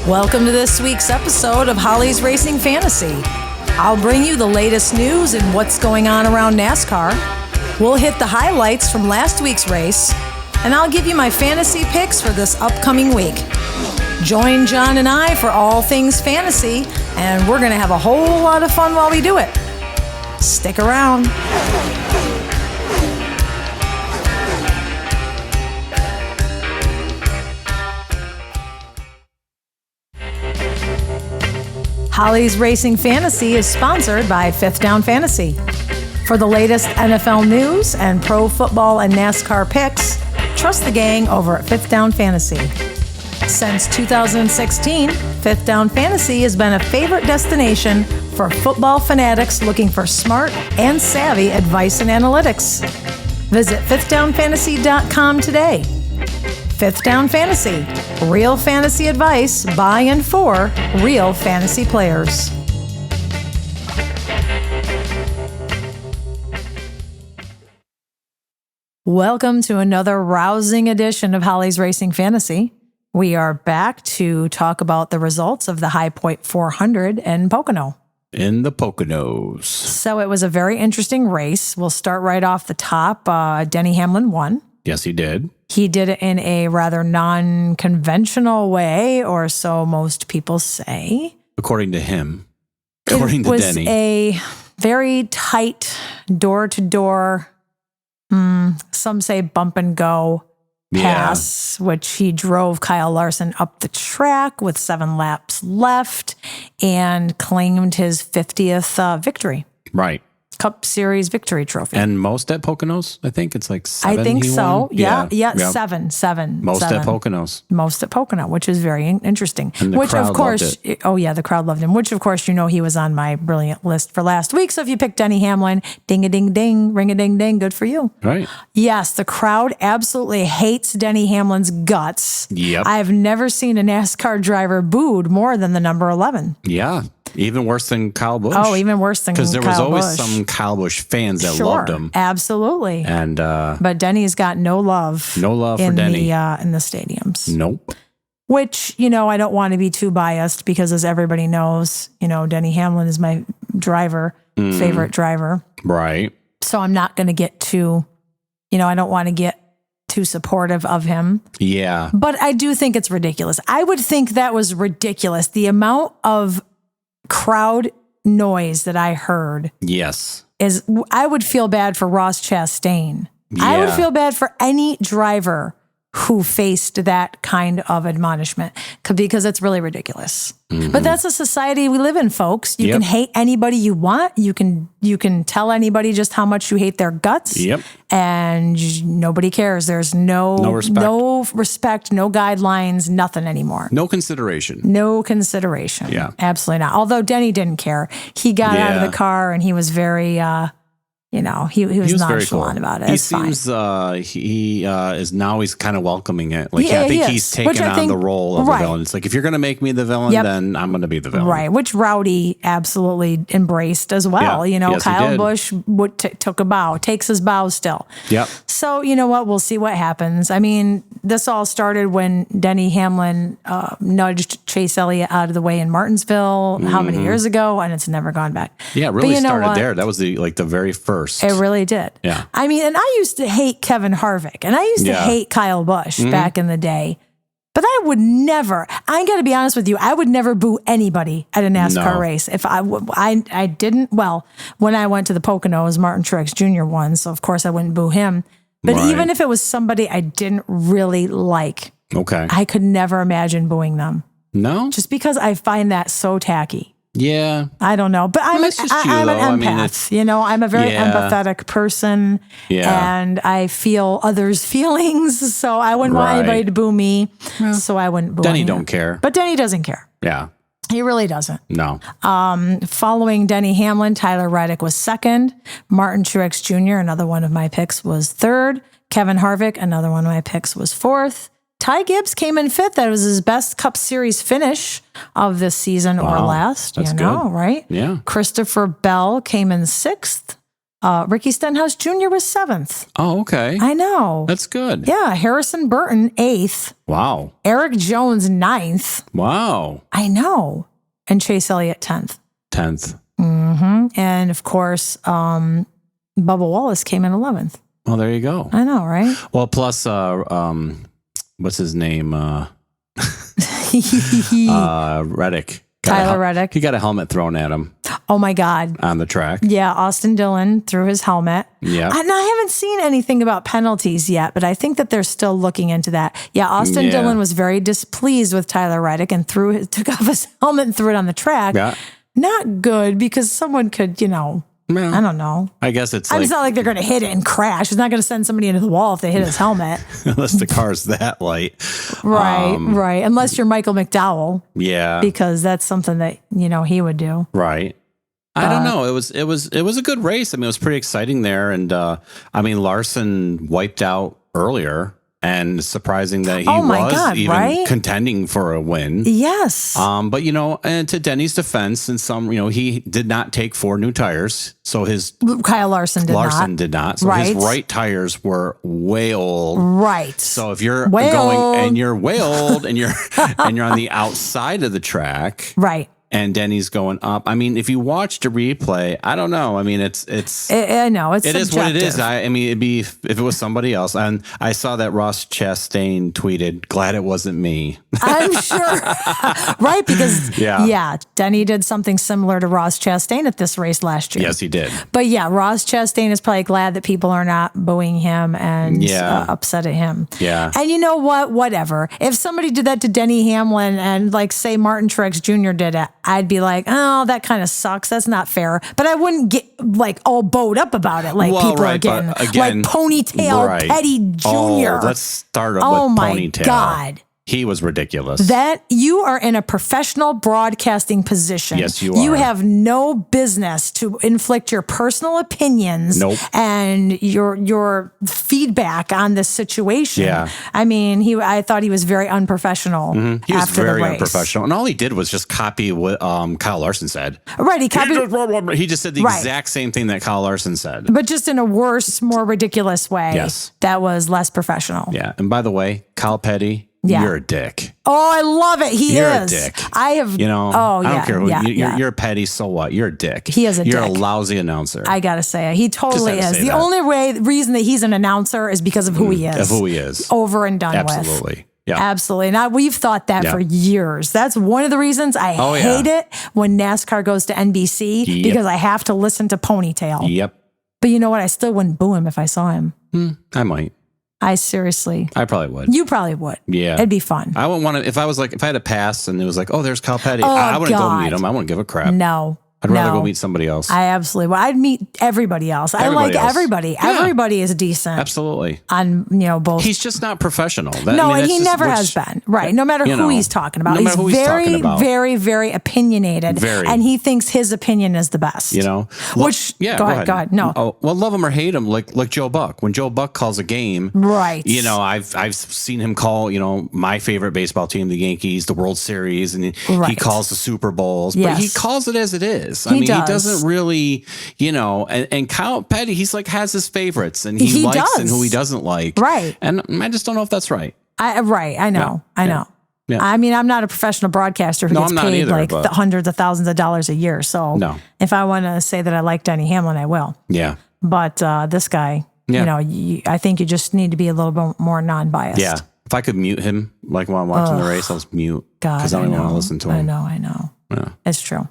Welcome to this week's episode of Holly's Racing Fantasy. I'll bring you the latest news and what's going on around NASCAR. We'll hit the highlights from last week's race, and I'll give you my fantasy picks for this upcoming week. Join John and I for all things fantasy, and we're going to have a whole lot of fun while we do it. Stick around. Holly's Racing Fantasy is sponsored by Fifth Down Fantasy. For the latest NFL news and pro football and NASCAR picks, trust the gang over at Fifth Down Fantasy. Since 2016, Fifth Down Fantasy has been a favorite destination for football fanatics looking for smart and savvy advice and analytics. Visit fifthdownfantasy.com today. Fifth Down Fantasy, real fantasy advice by and for real fantasy players. Welcome to another rousing edition of Holly's Racing Fantasy. We are back to talk about the results of the High Point 400 in Pocono. In the Poconos. So it was a very interesting race. We'll start right off the top. Denny Hamlin won. Yes, he did. He did it in a rather non-conventional way, or so most people say. According to him. According to Denny. It was a very tight door-to-door, some say bump and go pass, which he drove Kyle Larson up the track with 7 laps left and claimed his 50th victory. Right. Cup Series victory trophy. And most at Poconos? I think it's like 7. I think so. Won? Yeah. Yep. 7. Most seven. at Poconos. Most at Pocono, which is very interesting. And the which, crowd of course, loved it. Oh yeah, the crowd loved him. Which, of course, you know he was on my brilliant list for last week. So if you picked Denny Hamlin, ding-a-ding-ding, ring-a-ding-ding, good for you. Right. Yes, the crowd absolutely hates Denny Hamlin's guts. Yep. I've never seen a NASCAR driver booed more than the number 11. Yeah. Even worse than Kyle Busch. Oh, even worse than Kyle Busch. Because there was always some Kyle Busch fans that loved him. Absolutely. And but Denny's got no love. No love for Denny. In the stadiums. Nope. Which, I don't want to be too biased because as everybody knows, Denny Hamlin is my favorite driver. Right. So I'm not going to get too, I don't want to get too supportive of him. Yeah. But I do think it's ridiculous. I would think that was ridiculous. The amount of crowd noise that I heard. Yes. I would feel bad for Ross Chastain. Yeah. I would feel bad for any driver who faced that kind of admonishment because it's really ridiculous. Mm-hmm. But that's a society we live in, folks. You can hate anybody you want. You can tell anybody just how much you hate their guts. Yep. And nobody cares. There's no respect, no guidelines, nothing anymore. No consideration. Yeah. Absolutely not. Although Denny didn't care. He got out of the car and he was very he was nonchalant cool about it. He it's seems he's kind of welcoming it. I think he's taken the role of the villain. It's like, if you're going to make me the villain, then I'm going to be the villain. Right, which Rowdy absolutely embraced as well. Yeah. Yes, Kyle Busch took a bow, takes his bow still. Yep. So, you know what? We'll see what happens. I mean, this all started when Denny Hamlin nudged Chase Elliott out of the way in Martinsville how many years ago, and it's never gone back. Yeah, it really started there. That was the very first. It really did. Yeah. I mean, and I used to hate Kevin Harvick, and I used to hate Kyle Busch back in the day. But I would never, I got to be honest with you, I would never boo anybody at a NASCAR race. If I didn't, when I went to the Poconos, Martin Truex Jr. won, so of course I wouldn't boo him. But even if it was somebody I didn't really like, I could never imagine booing them. No? Just because I find that so tacky. Yeah. I don't know. But I'm an empath. I'm a very empathetic person. Yeah. And I feel others' feelings. So I wouldn't want anybody to boo me. Well, so I wouldn't boo Denny don't care. But Denny doesn't care. Yeah. He really doesn't. No. Following Denny Hamlin, Tyler Reddick was second. Martin Truex Jr., another one of my picks, was third. Kevin Harvick, another one of my picks, was fourth. Ty Gibbs came in fifth. That was his best Cup Series finish of this season or last. That's good. Right? Yeah. Christopher Bell came in sixth. Ricky Stenhouse Jr. was 7th. Oh, okay. I know. That's good. Yeah. Harrison Burton, 8th. Wow. Eric Jones, 9th. Wow. I know. And Chase Elliott, 10th. 10th. Mm-hmm. And of course, Bubba Wallace came in 11th. Well, there you go. I know, right? Well, plus, what's his name? Reddick. Tyler Reddick. He got a helmet thrown at him. Oh my God. On the track. Yeah, Austin Dillon threw his helmet. Yeah. And I haven't seen anything about penalties yet, but I think that they're still looking into that. Yeah, Austin Dillon was very displeased with Tyler Reddick and took off his helmet and threw it on the track. Yeah. Not good because someone could, Well, I don't know. I guess it's It's not like they're going to hit it and crash. It's not going to send somebody into the wall if they hit his helmet. Unless the car's that light. Right. Unless you're Michael McDowell. Yeah. Because that's something that, he would do. Right. I don't know. It was a good race. I mean, it was pretty exciting there. And Larson wiped out earlier. And surprising that he was contending for a win. Yes. But and to Denny's defense, and he did not take 4 new tires. So Kyle Larson did not. So his right tires were way old. Right. So if you're you're way old and you're on the outside of the track. Right. And Denny's going up. I mean, if you watch the replay, I don't know. I mean, I know it is what it is. I mean, it'd be if it was somebody else. And I saw that Ross Chastain tweeted, "Glad it wasn't me." I'm sure, right? Because Denny did something similar to Ross Chastain at this race last year. Yes, he did. But Ross Chastain is probably glad that people are not booing him and upset at him. Yeah. And you know what? Whatever. If somebody did that to Denny Hamlin and say Martin Truex Jr. did it, I'd be like, oh, that kind of sucks. That's not fair. But I wouldn't get all bowed up about it people are getting. Like Ponytail Petty Jr. Oh, let's start with Ponytail. Oh my God. He was ridiculous. That you are in a professional broadcasting position. Yes, you are. You have no business to inflict your personal opinions and your feedback on this situation. Yeah. I mean, I thought he was very unprofessional. Mm-hmm. He was very unprofessional. And all he did was just copy what Kyle Larson said. Right. He just said the exact same thing that Kyle Larson said. But just in a worse, more ridiculous way. Yes. That was less professional. Yeah. And by the way, Kyle Petty, you're a dick. Oh, I love it. You're a dick. I have, I don't care who, you're petty, so what? You're a dick. He is a dick. You're a lousy announcer. I got to say, he totally is. The only reason that he's an announcer is because of who he is. Of who he is. Over and done with. Absolutely. Yeah. Absolutely. And we've thought that for years. That's one of the reasons I hate it when NASCAR goes to NBC because I have to listen to Ponytail. Yep. But you know what? I still wouldn't boo him if I saw him. I might. I probably would. You probably would. Yeah. It'd be fun. I wouldn't want to, if I had a pass and it was like, oh, there's Kyle Petty. I wouldn't go meet him. I wouldn't give a crap. No. I'd rather go meet somebody else. I absolutely would. I'd meet everybody else. I like everybody. Yeah. Everybody is decent. Absolutely. On, both. He's just not professional. And he never has been. Right. No matter who he's talking about. He's very, very, very opinionated. And he thinks his opinion is the best. Go ahead. No. Well, love him or hate him, like Joe Buck. When Joe Buck calls a game. Right. I've seen him call, my favorite baseball team, the Yankees, the World Series, and he calls the Super Bowls. But he calls it as it is. He doesn't really, and Kyle Petty, he's has his favorites and he likes and who he doesn't like. Right. And I just don't know if that's right. I know. Yeah. I mean, I'm not a professional broadcaster who gets paid the hundreds of thousands of dollars a year. So if I want to say that I like Denny Hamlin, I will. Yeah. But this guy, I think you just need to be a little bit more non-biased. Yeah. If I could mute him, while I'm watching the race, I'll just mute. Because I don't even want to listen to him. I know. Yeah. It's true.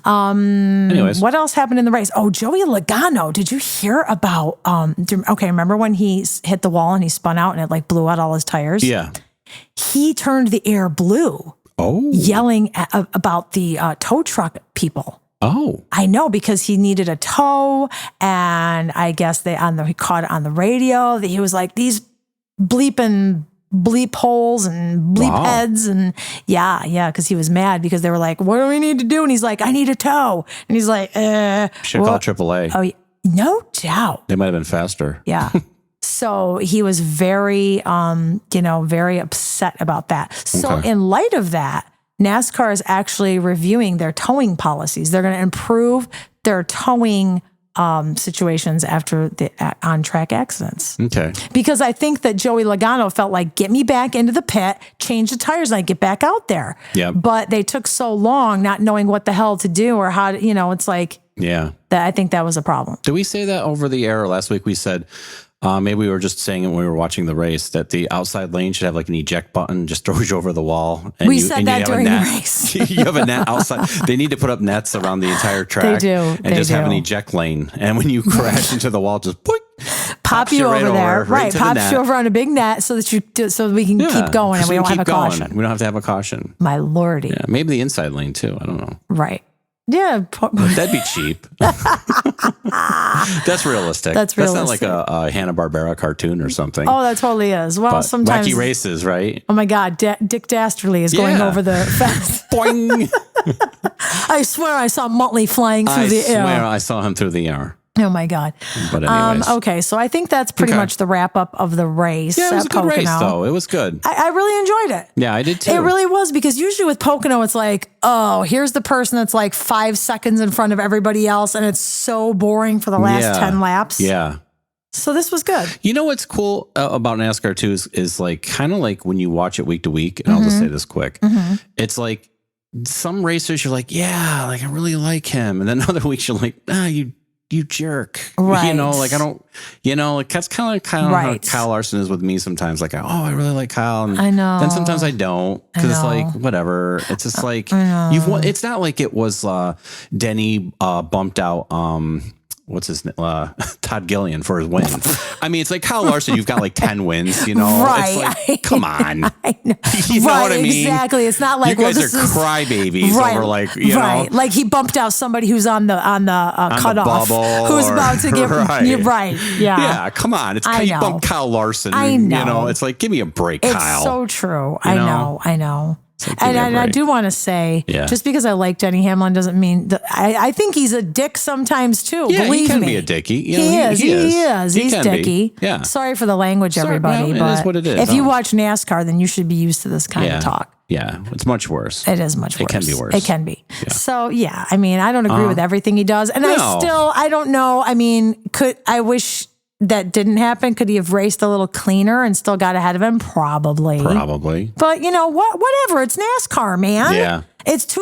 Anyways, what else happened in the race? Oh, Joey Logano. Did you hear about, remember when he hit the wall and he spun out and it blew out all his tires? Yeah. He turned the air blue. Oh. Yelling about the tow truck people. Oh. I know, because he needed a tow, and I guess he caught it on the radio that he was like, these bleep holes and bleep heads, and because he was mad because they were like, what do we need to do? And he's like, I need a tow. And he's like, should call AAA. Oh, no doubt. They might have been faster. Yeah. So he was very, very upset about that. So in light of that, NASCAR is actually reviewing their towing policies. They're going to improve their towing situations after the on-track accidents. Okay. Because I think that Joey Logano felt like, get me back into the pit, change the tires, and I get back out there. Yeah. But they took so long not knowing what the hell to do or how to, it's like, yeah, that I think that was a problem. Did we say that over the air last week? We said, maybe we were just saying it when we were watching the race, that the outside lane should have like an eject button, just throws you over the wall. And we said that during the race. You have a net outside. They need to put up nets around the entire track. They do. And just have an eject lane. And when you crash into the wall, just pop you over there. Right. Pops you over on a big net so that we can keep going and we don't have a caution. We don't have to have a caution. My lordy. Yeah, maybe the inside lane too. I don't know. Right. Yeah. That'd be cheap. That's realistic. That's not like a Hanna-Barbera cartoon or something. Oh, that totally is. Well, sometimes. Wacky Races, right? Oh my God. Dick Dastardly is going over the fence. Boing. I swear I saw Muttley flying through the air. I swear I saw him through the air. Oh my God. But anyways. Okay, so I think that's pretty much the wrap up of the race. Yeah, it was a good race though. It was good. I really enjoyed it. Yeah, I did too. It really was, because usually with Pocono, it's like, oh, here's the person that's like 5 seconds in front of everybody else, and it's so boring for the last 10 laps. Yeah. So this was good. You know what's cool about NASCAR too is like kind of like when you watch it week to week, and I'll just say this quick. It's like some racers you're like, yeah, like I really like him. And then other weeks you're like, you jerk. Right. Like I don't, like that's kind of how Kyle Larson is with me sometimes. Like, I really like Kyle. And I know. Then sometimes I don't, because it's like, whatever. It's just like, it's not like it was Denny bumped out, what's his name? Todd Gillian for his win. I mean, it's like Kyle Larson, you've got like 10 wins, Right. It's like, come on. I know. You know what I mean? Exactly. It's not like, you guys are crybabies over like, you know. Like he bumped out somebody who's on the cutoff, who's about to get, right. Yeah. Yeah, come on. It's you bump Kyle Larson. I know. You know, it's like, give me a break, Kyle. It's so true. I know. And I do want to say, just because I like Denny Hamlin doesn't mean that I think he's a dick sometimes too. Yeah, believe he can me. be a dickie. He is. He's dicky. Yeah. Sorry for the language, everybody. It is what it is. If you watch NASCAR, then you should be used to this kind of talk. Yeah, it's much worse. It is much worse. It can be worse. It can be. Yeah. So I mean, I don't agree with everything he does, and I don't know. I mean, I wish that didn't happen. Could he have raced a little cleaner and still got ahead of him? Probably. But you know what? Whatever. It's NASCAR, man. Yeah. It's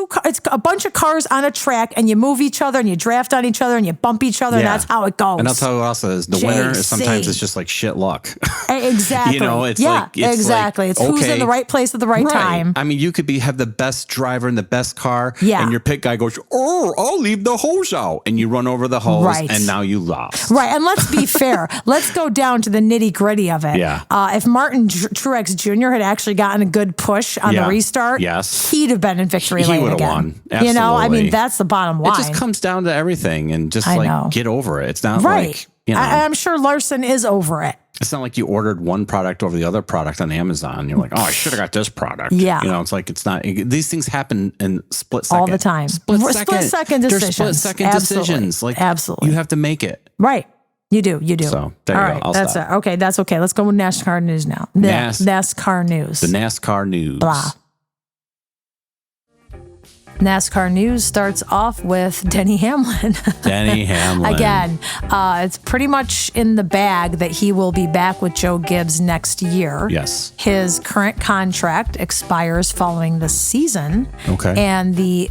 a bunch of cars on a track, and you move each other, and you draft on each other, and you bump each other, and that's how it goes. And I'll tell you what else is. The winner is sometimes it's just like shit luck. Exactly. It's like exactly. It's who's in the right place at the right time. I mean, you could have the best driver in the best car, and your pit guy goes, I'll leave the hose out, and you run over the hose, and now you lost. Right. And let's be fair. Let's go down to the nitty gritty of it. Yeah. If Martin Truex Jr. had actually gotten a good push on the restart, he'd have been in victory lane again. Won. Absolutely. You know, I mean, that's the bottom line. It just comes down to everything, and just get over it. It's not like, I'm sure Larson is over it. It's not like you ordered one product over the other product on Amazon. You're like, I should have got this product. Yeah. It's like, it's not, these things happen in split second. All the time. Split second decisions. They're split second decisions. Like, absolutely. You have to make it. Right. You do. So there you go. That's it. Okay, that's okay. Let's go with NASCAR news now. NASCAR news. The NASCAR news. Blah. NASCAR news starts off with Denny Hamlin. Denny Hamlin. Again, it's pretty much in the bag that he will be back with Joe Gibbs next year. Yes. His current contract expires following the season. Okay. And the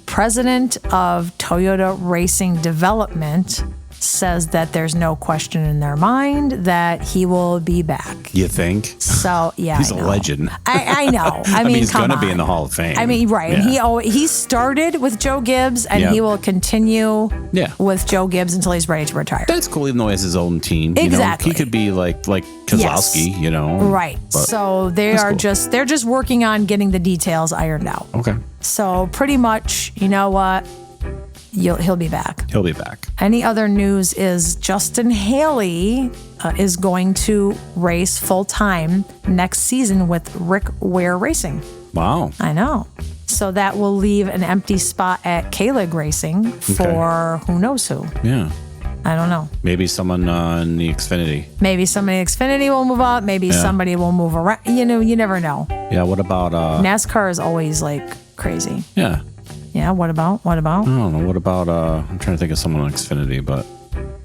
president of Toyota Racing Development says that there's no question in their mind that he will be back. You think? So, yeah, he's a legend. I know. I mean, he's going to be in the Hall of Fame. I mean, right. Yeah. And he started with Joe Gibbs, and he will continue with Joe Gibbs until he's ready to retire. That's cool, even though he has his own team. Exactly. He could be like Kozlowski, Right. So they're just working on getting the details ironed out. Okay. So pretty much, you know what? He'll be back. He'll be back. Any other news is Justin Haley is going to race full time next season with Rick Ware Racing. Wow. I know. So that will leave an empty spot at K-Leg Racing for who knows who. Yeah. I don't know. Maybe someone in the Xfinity. Maybe somebody in Xfinity will move up. Maybe somebody will move around. You never know. Yeah. What about NASCAR is always like crazy. Yeah. Yeah, what about? I don't know. What about, I'm trying to think of someone on Xfinity, but.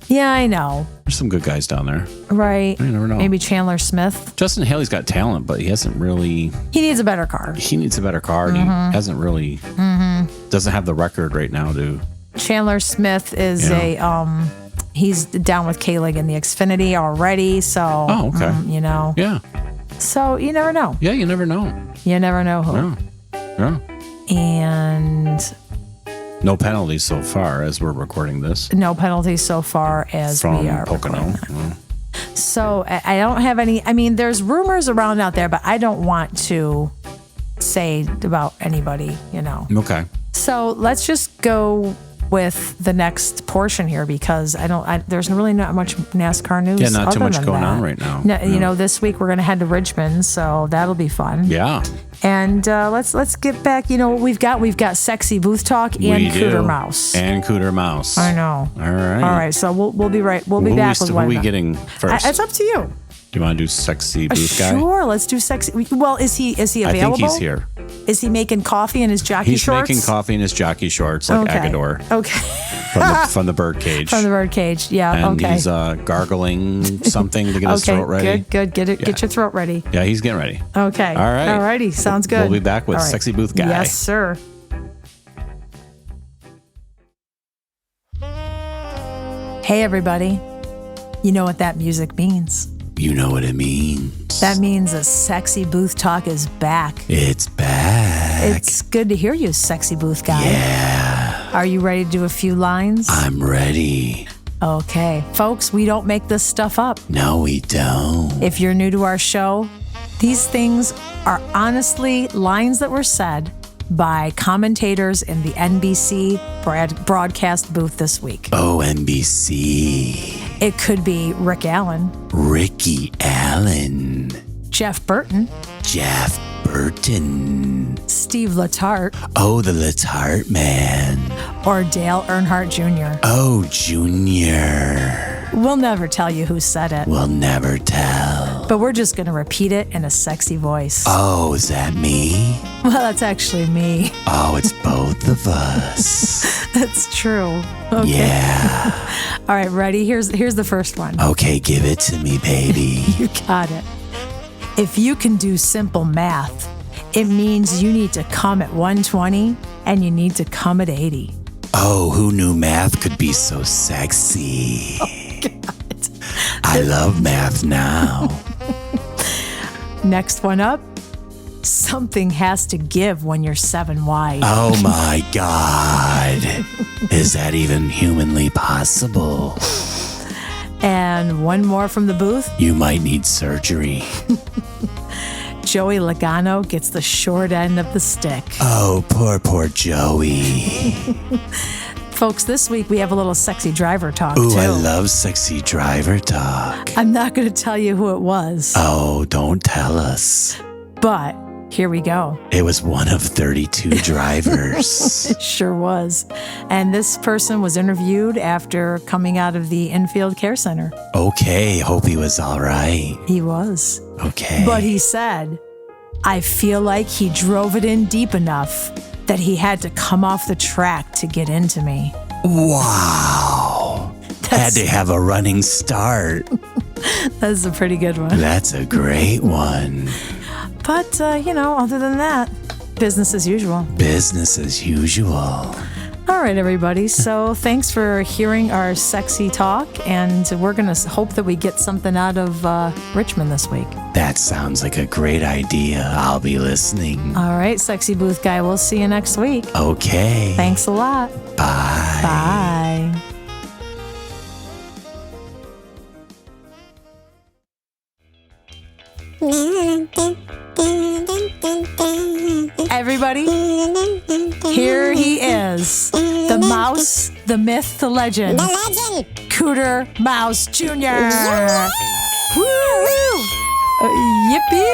Yeah, I know. There's some good guys down there. Right. You never know. Maybe Chandler Smith. Justin Haley's got talent, but he hasn't really. He needs a better car. He needs a better car, and he hasn't really. Doesn't have the record right now, dude. Chandler Smith is he's down with K-Lig in the Xfinity already, so. Oh, okay. Yeah. So you never know. Yeah, you never know. You never know who. Yeah. And. No penalties so far as we're recording this. No penalties so far as we are Pocono. So I don't have any. I mean, there's rumors around out there, but I don't want to say about anybody, Okay. So let's just go with the next portion here because there's really not much NASCAR news. Yeah, not too much going on right now. No, this week we're going to head to Richmond, so that'll be fun. Yeah. And let's get back. You know what we've got? We've got sexy booth talk and Cooter Mouse. And Cooter Mouse. I know. All right. All right. So we'll be right. We'll be back with one. Who are we getting first? It's up to you. Do you want to do sexy booth guy? Sure. Let's do sexy. Well, is he available? I think he's here. Is he making coffee in his jockey shorts? He's making coffee in his jockey shorts, like Agador. Okay. From the bird cage. From the bird cage. Yeah. And he's gargling something to get his throat ready. Good. Get your throat ready. Yeah, he's getting ready. Okay. All right. All righty. Sounds good. We'll be back with sexy booth guy. Yes, sir. Hey, everybody. You know what that music means. You know what it means. That means a sexy booth talk is back. It's back. It's good to hear you, sexy booth guy. Yeah. Are you ready to do a few lines? I'm ready. Okay. Folks, we don't make this stuff up. No, we don't. If you're new to our show, these things are honestly lines that were said by commentators in the NBC broadcast booth this week. Oh, NBC. It could be Rick Allen. Ricky Allen. Jeff Burton. Jeff Burton. Steve Letarte. Oh, the Letarte man. Or Dale Earnhardt Jr. Oh, Junior. We'll never tell you who said it. We'll never tell. But we're just going to repeat it in a sexy voice. Oh, is that me? Well, that's actually me. Oh, it's both of us. That's true. Okay. Yeah. All right, ready? Here's the first one. Okay, give it to me, baby. You got it. If you can do simple math, it means you need to come at 120 and you need to come at 80. Oh, who knew math could be so sexy? Oh, God. I love math now. Next one up. Something has to give when you're 7 wide. Oh my God. Is that even humanly possible? And one more from the booth. You might need surgery. Joey Logano gets the short end of the stick. Oh, poor Joey. Folks, this week we have a little sexy driver talk, Ooh, too. I love sexy driver talk. I'm not going to tell you who it was. Oh, don't tell us. But here we go. It was one of 32 drivers. It sure was. And this person was interviewed after coming out of the infield care center. Okay, hope he was all right. He was. Okay. But he said, I feel like he drove it in deep enough that he had to come off the track to get into me. Wow. Had to have a running start. That's a pretty good one. That's a great one. But, other than that, business as usual. Business as usual. All right, everybody. So thanks for hearing our sexy talk. And we're going to hope that we get something out of Richmond this week. That sounds like a great idea. I'll be listening. All right, sexy booth guy. We'll see you next week. Okay. Thanks a lot. Bye. Bye. Everybody, here he is. The mouse, the myth, the legend. The legend. Cooter Mouse Jr. Woo! Yippee!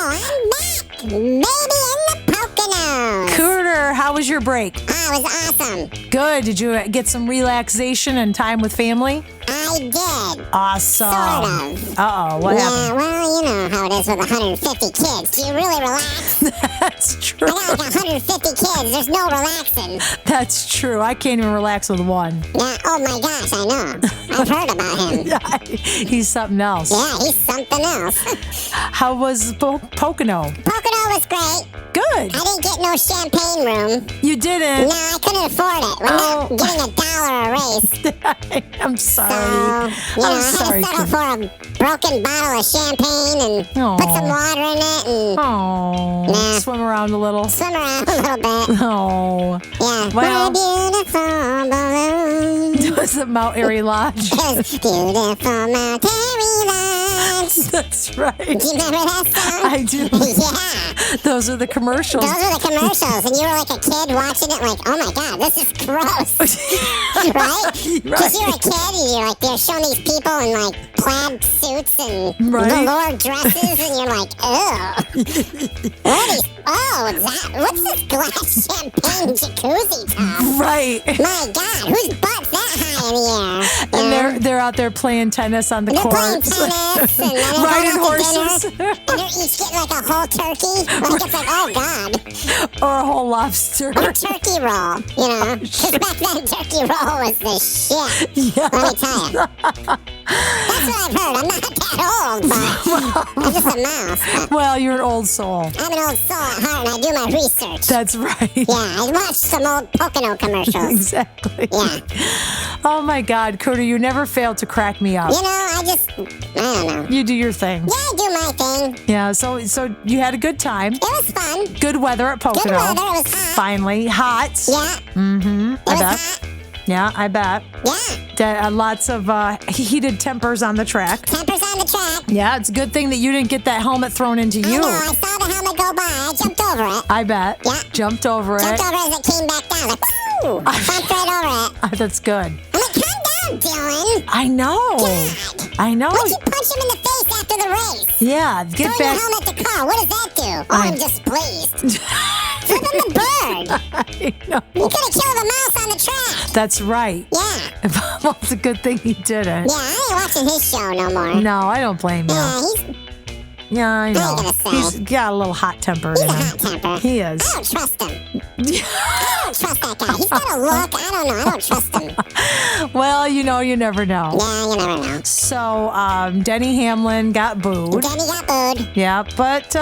I'm back. Baby in the Poconos. Cooter, how was your break? Oh, it was awesome. Good. Did you get some relaxation and time with family? I I did. Awesome. Sort of. Uh-oh, what happened? Yeah, well, you know how it is with 150 kids. Do you really relax? That's true. I got like 150 kids. There's no relaxing. That's true. I can't even relax with one. Yeah. Oh my gosh, I know. I've heard about him. Yeah, he's something else. Yeah, he's something else. How was Pocono? Pocono was great. Good. I didn't get no champagne room. You didn't? No, I couldn't afford it. We're not getting $1 a race. I'm sorry. So, I had to settle for a broken bottle of champagne and put some water in it and swim around a little. swim around a little bit. Oh. Yeah. Well- My beautiful balloon. Was it Mount Airy Lodge? Beautiful Mount Airy Lodge. That's right. Do you remember that song? I do. Yeah. Those are the commercials. Those were the commercials, and you were like a kid watching it like, oh my God, this is gross. Right? Because you're a kid, and you're like, they're showing these people in like plaid suits and velour dresses, and you're like, ugh. What's this glass champagne jacuzzi tub? Right. My God, whose butt's that high in the air? And they're out there playing tennis on the They're courts. playing tennis, and then they're Riding going out to horses. dinner, and they're each getting like a whole turkey. Like it's like, oh God. Or a whole lobster. A turkey roll, you know. Because back then, turkey roll was the shit. Yeah. Let me tell you. That's what I've heard. I'm not that old, but I'm just a mouse. But Well, you're an old soul. I'm an old soul at heart, and I do my research. That's right. Yeah, I watched some old Pocono commercials. Exactly. Yeah. Oh my God, Cooter, you never fail to crack me up. You know, I don't know. You do your thing. Yeah, I do my thing. Yeah, so you had a good time. It was fun. Good weather at Pocono. Good weather. It was hot. Finally. Hot. Yeah. Mm-hmm. It was hot. Yeah, I bet. Yeah. Lots of heated tempers on the track. Tempers on the track. Yeah, it's a good thing that you didn't get that helmet thrown into I you. know. I saw the helmet go by. I jumped over it. I bet. Yeah. Jumped over Jumped it. over as it came back down. Like, woo! Bumped right over it. That's good. I'm like, calm down, Dylan. I know. God. I know. Why'd you punch him in the face after the race? Yeah, get Throw your back. helmet to car. What does that do? Oh, I'm displeased. Flip him the bird. I know. You could have killed a mouse on the track. That's right. Yeah. Well, it's a good thing he didn't. Yeah, I ain't watching his show no more. No, I don't blame you. Yeah, he's Yeah, I know. gonna say. He's got a little hot temper in a him. hot temper. He is. I don't trust him. I don't trust that guy. He's got a look. I don't know. I don't trust him. Well, you never know. Yeah, you never know. So, Denny Hamlin got booed. Denny got booed. Yeah, but,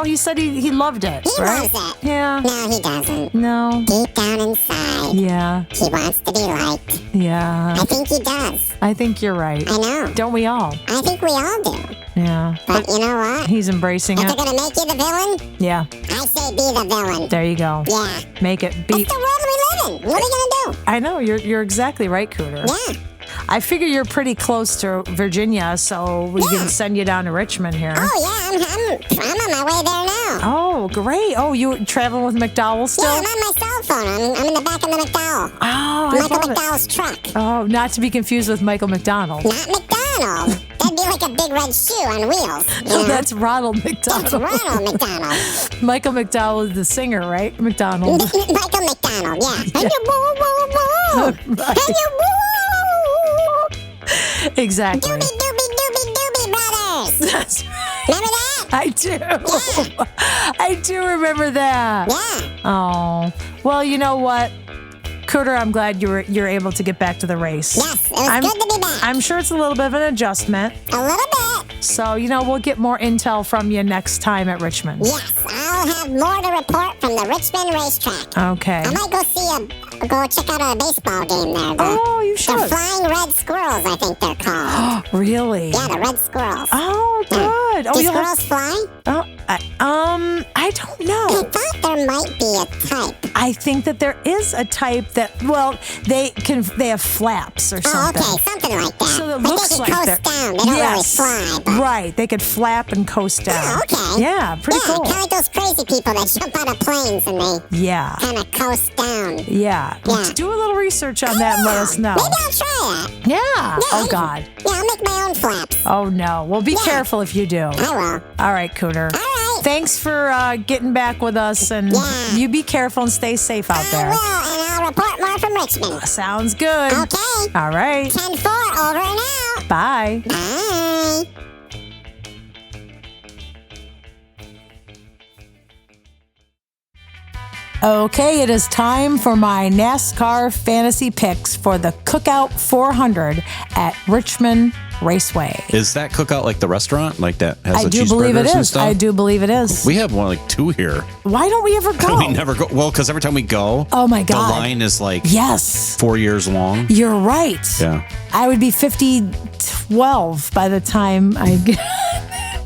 he said he loved it, He right? loves it. Yeah. No, he doesn't. No. Deep down inside, Yeah. he wants to be liked. Yeah. I think he does. I think you're right. I know. Don't we all? I think we all do. Yeah. But you know what? He's embracing If it. they're gonna make you the villain, Yeah. I say be the villain. There you go. Yeah. Make it That's beat. the world we live in. What are you gonna do? I know you're exactly right, Cooter. Yeah. I figure you're pretty close to Virginia, so we Yeah. can send you down to Richmond here. Oh yeah, I'm on my way there now. Oh, great. Oh, you traveling with McDowell still? Yeah, I'm on my cell phone. I'm in the back of the McDowell. Oh, I Michael love it. McDowell's truck. Oh, not to be confused with Michael McDonald. Not McDonald. That'd be like a big red shoe on wheels. You know? That's Ronald That's McDonald. Ronald McDonald. Michael McDowell is the singer, right? McDonald. Michael McDonald, yeah. Hey, you woo, woo, woo. Right. Hey, you woo. Exactly. Doobie, doobie, doobie, doobie brothers. That's Remember that? I do. Yeah. I do remember that. Yeah. Oh, well, you know what, Cooter, I'm glad you're able to get back to the race. Yes, it was good to be back. I'm sure it's a little bit of an adjustment. A little bit. So, we'll get more intel from you next time at Richmond. Yes, I'll have more to report from the Richmond racetrack. Okay. I might go check out a baseball game there. Oh, you The should. Flying Red Squirrels, I think they're called. Really? Yeah, the Red Squirrels. Oh, good. Do you'll squirrels fly? I don't I know. thought there might be a type. I think that there is a type that, they have flaps or Oh, something. okay, something like that. So it But looks they like can they're coast down. They don't yes. really fly. But... Right. They could flap and coast down. Oh, okay. Yeah, pretty yeah, cool. kind of like those crazy people that jump out of planes and they Yeah. kind of coast down. Yeah. Yeah. Do a little research on that and let us know. Maybe I'll try that. Yeah. Oh, Yeah. God. Yeah, I'll make my own flaps. Oh, no. Well, be Yeah. careful if you do. I will. All right, Cooter. All right. Thanks for getting back with us, and Yeah. you be careful and stay safe out I there. will, and I'll I'll report more from Richmond. Sounds good. Okay. All right. 10-4, over and out. Bye. Bye. Okay, it is time for my NASCAR fantasy picks for the CookOut 400 at Richmond Raceway. Is that CookOut like the restaurant? Like that has I do believe it is. I do believe it is. We have one like 2 here. Why don't we ever go? We never go. Well, because every time we go, oh my God, the line is like 4 years long. You're right. Yeah. I would be 50-12 by the time I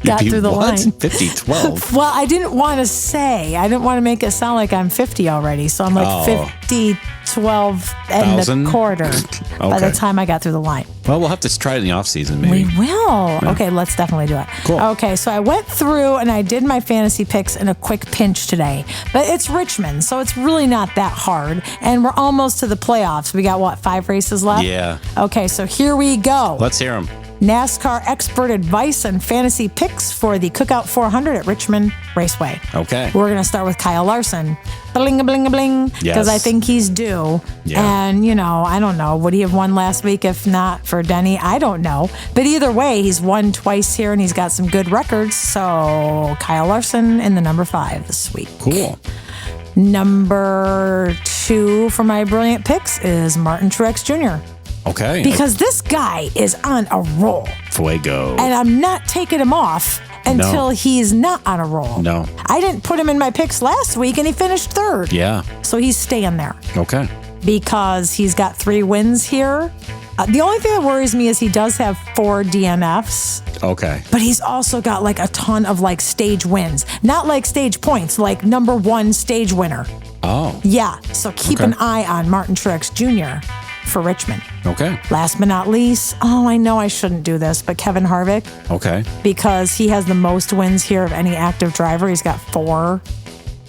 got through the line. 50-12? Well, I didn't want to make it sound like I'm 50 already. So I'm like 50-12 and a quarter by the time I got through the line. Well, we'll have to try it in the off season, maybe. We will. Yeah. Okay, let's definitely do it. Cool. Okay, so I went through and I did my fantasy picks in a quick pinch today. But it's Richmond, so it's really not that hard. And we're almost to the playoffs. We got, 5 races left? Yeah. Okay, so here we go. Let's hear them. NASCAR expert advice and fantasy picks for the CookOut 400 at Richmond Raceway. Okay. We're going to start with Kyle Larson. Bling, bling, bling. Because I think he's due. Yeah. And, I don't know. Would he have won last week if not for Denny? I don't know. But either way, he's won twice here and he's got some good records. So Kyle Larson in the number 5 this week. Cool. Number 2 for my brilliant picks is Martin Truex Jr. Okay. Because this guy is on a roll. Fuego. And I'm not taking him off until he's not on a roll. No. I didn't put him in my picks last week and he finished 3rd. Yeah. So he's staying there. Okay. Because he's got 3 wins here. The only thing that worries me is he does have 4 DNFs. Okay. But he's also got a ton of stage wins. Not like stage points, like number 1 stage winner. Oh. Yeah. So keep an eye on Martin Truex Jr. for Richmond. Okay. Last but not least, I know I shouldn't do this, but Kevin Harvick. Okay. Because he has the most wins here of any active driver. He's got 4.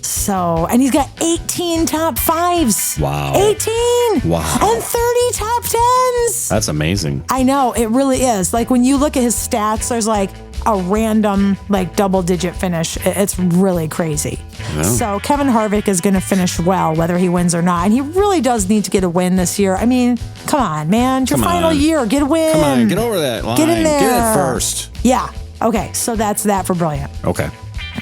So, and he's got 18 top 5s. Wow. 18. Wow. And 30 top 10s. That's amazing. I know, it really is. When you look at his stats, there's a random double-digit finish. It's really crazy. Yeah. So Kevin Harvick is going to finish well, whether he wins or not. And he really does need to get a win this year. I mean, come on, man. It's your final year. Get a win. Come on, get over that line. Get in there. Get it first. Yeah. Okay, so that's that for Brilliant. Okay.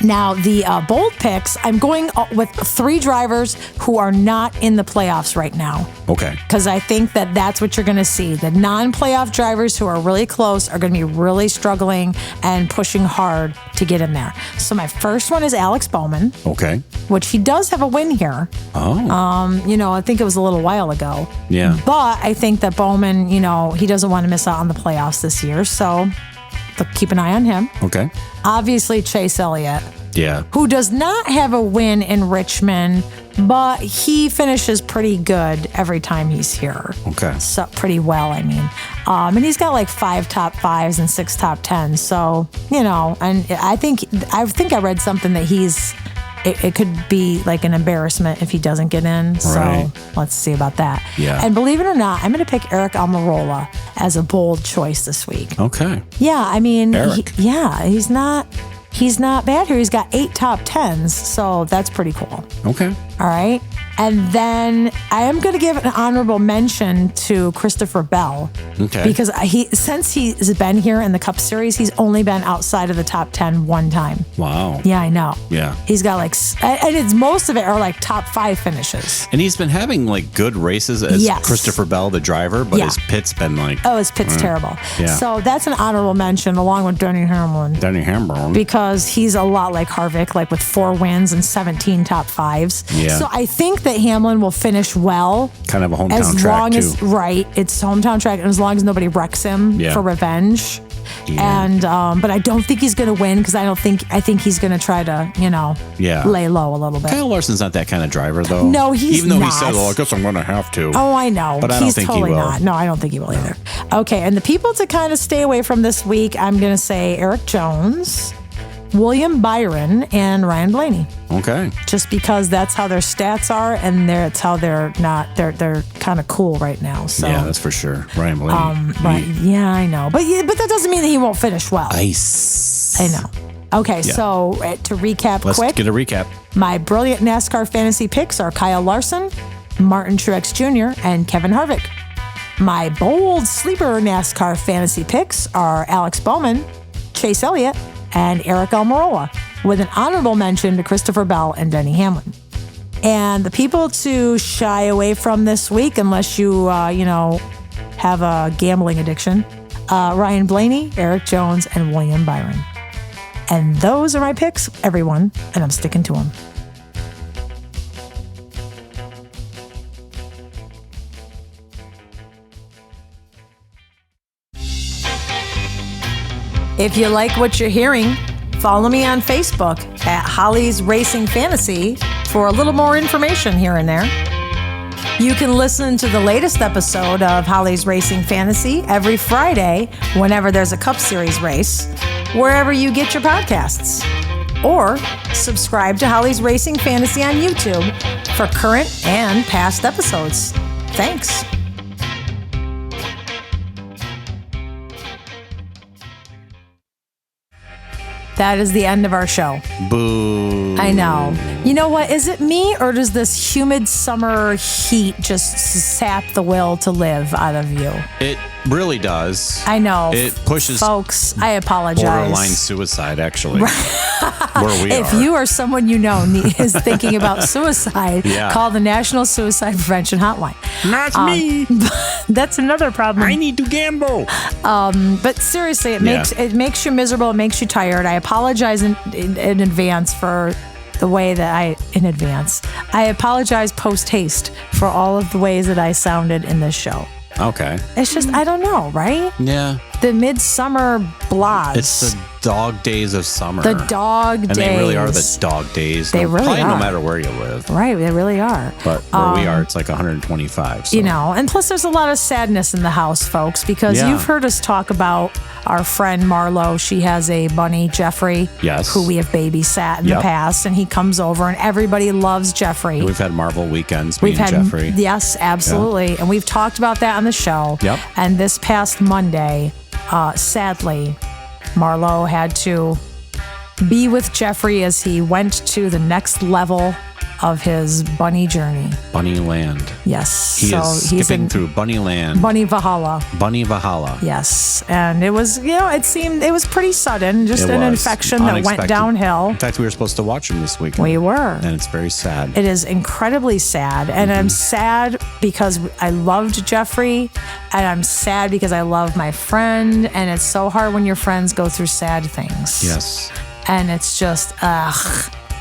Now, the bold picks, I'm going with 3 drivers who are not in the playoffs right now. Okay. Because I think that's what you're going to see. The non-playoff drivers who are really close are going to be really struggling and pushing hard to get in there. So my first one is Alex Bowman. Okay. Which he does have a win here. Oh. I think it was a little while ago. Yeah. But I think that Bowman, he doesn't want to miss out on the playoffs this year. So keep an eye on him. Okay. Obviously, Chase Elliott. Yeah. Who does not have a win in Richmond, but he finishes pretty good every time he's here. Okay. So pretty well, I mean. And he's got 5 top 5s and 6 top 10s. So, and I think I read something that it could be an embarrassment if he doesn't get in. Right. So let's see about that. Yeah. And believe it or not, I'm going to pick Eric Almirola as a bold choice this week. Okay. Yeah, I mean, Eric. he's not bad here. He's got 8 top 10s, so that's pretty cool. Okay. All right. And then I am going to give an honorable mention to Christopher Bell. Okay. Because since he's been here in the Cup Series, he's only been outside of the top 10 one time. Wow. Yeah, I know. Yeah. He's got and most of it are top 5 finishes. And he's been having good races as Christopher Bell, the driver, but his pit's been his pit's terrible. Yeah. So that's an honorable mention along with Denny Hamlin. Because he's a lot like Harvick, with 4 wins and 17 top 5s. Yeah. So I think that Hamlin will finish well. Kind of a hometown track, too. It's hometown track, and as long as nobody wrecks him for revenge. Yeah. And but I don't think he's going to win because I think he's going to try to lay low a little bit. Kyle Larson's not that kind of driver though. No, he's even though not. he said, "Well, I guess I'm going to have to." Oh, I know, but I don't think totally he will. Not. No, I don't think he will either. Okay, and the people to kind of stay away from this week, I'm going to say Eric Jones, William Byron, and Ryan Blaney. Okay. Just because that's how their stats are, and it's how they're not. They're kind of cool right now. So yeah, that's for sure. Ryan Blaney. Right. Yeah, I know, but that doesn't mean that he won't finish well. Ice. I know. Okay, so to recap Let's quick. get a recap. My brilliant NASCAR fantasy picks are Kyle Larson, Martin Truex Jr., and Kevin Harvick. My bold sleeper NASCAR fantasy picks are Alex Bowman, Chase Elliott, and Eric Almirola, with an honorable mention to Christopher Bell and Denny Hamlin. And the people to shy away from this week, unless you, have a gambling addiction, Ryan Blaney, Eric Jones, and William Byron. And those are my picks, everyone, and I'm sticking to them. If you like what you're hearing, follow me on Facebook at Holly's Racing Fantasy for a little more information here and there. You can listen to the latest episode of Holly's Racing Fantasy every Friday whenever there's a Cup Series race, wherever you get your podcasts. Or subscribe to Holly's Racing Fantasy on YouTube for current and past episodes. Thanks. That is the end of our show. Boo. I know. You know what? Is it me, or does this humid summer heat just sap the will to live out of you? It really does. I know. It pushes. Folks, I apologize. Borderline suicide, actually. Where we if you or someone you know is thinking about suicide, call the National Suicide Prevention Hotline. Not me. That's another problem. I need to gamble. But seriously, it makes you miserable. It makes you tired. I apologize in advance for the way that I apologize post haste for all of the ways that I sounded in this show. Okay. It's just, I don't know, right? Yeah. The midsummer blahs. It's the dog days of summer. The dog days. And they really are the dog days. They really probably are. No matter where you live. Right, they really are. But where we are, it's like 125. So. And plus there's a lot of sadness in the house, folks, because you've heard us talk about our friend Marlo. She has a bunny, Jeffrey, who we have babysat in the past, and he comes over, and everybody loves Jeffrey. We've had Marvel weekends, me and Jeffrey. Yes, absolutely. Yeah. And we've talked about that on the show. Yep. And this past Monday, sadly, Marlo had to be with Jeffrey as he went to the next level of his bunny journey. Bunny Land. Yes. He is skipping through Bunny Land. Bunny Valhalla. Bunny Valhalla. Yes. And it was, it was pretty sudden. Just an infection that went downhill. In fact, we were supposed to watch him this weekend. We were. And it's very sad. It is incredibly sad. And I'm sad because I loved Jeffrey. And I'm sad because I love my friend. And it's so hard when your friends go through sad things. Yes. And it's just,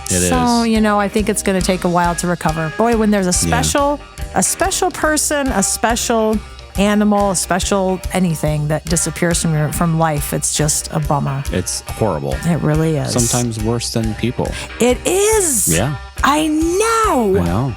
It is. I think it's going to take a while to recover. Boy, when there's a special person, a special animal, a special anything that disappears from life, it's just a bummer. It's horrible. It really is. Sometimes worse than people. It is. Yeah. I know. I know.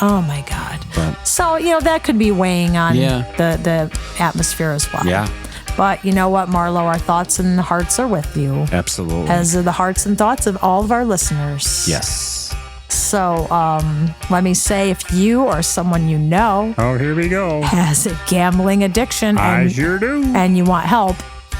Oh my God. But, so, that could be weighing on the atmosphere as well. Yeah. But you know what, Marlo, our thoughts and hearts are with you. Absolutely. As are the hearts and thoughts of all of our listeners. Yes. So let me say, if you or someone you know here we go. has a gambling addiction I sure do. And you want help,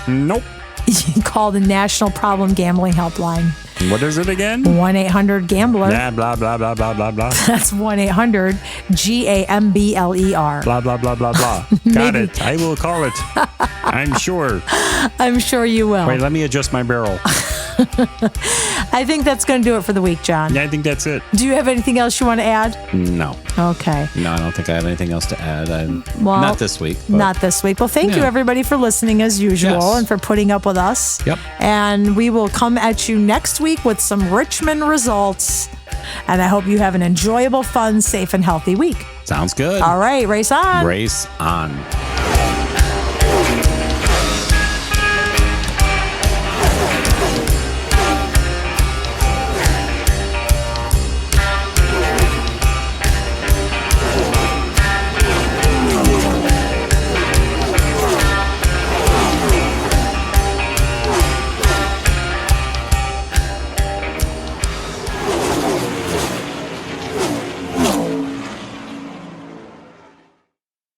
nope. You can call the National Problem Gambling Helpline. What is it again? 1-800-GAMBLER. Blah, blah, blah, blah, blah, blah, blah. That's 1-800-GAMBLER. Blah, blah, blah, blah, blah. Got it. I will call it. I'm sure. I'm sure you will. Wait, let me adjust my barrel. I think that's going to do it for the week, John. Yeah, I think that's it. Do you have anything else you want to add? No. Okay. No, I don't think I have anything else to add. Not this week. Not this week. Well, thank you, everybody, for listening as usual and for putting up with us. Yep. And we will come at you next week with some Richmond results. And I hope you have an enjoyable, fun, safe, and healthy week. Sounds good. All right. Race on. Race on.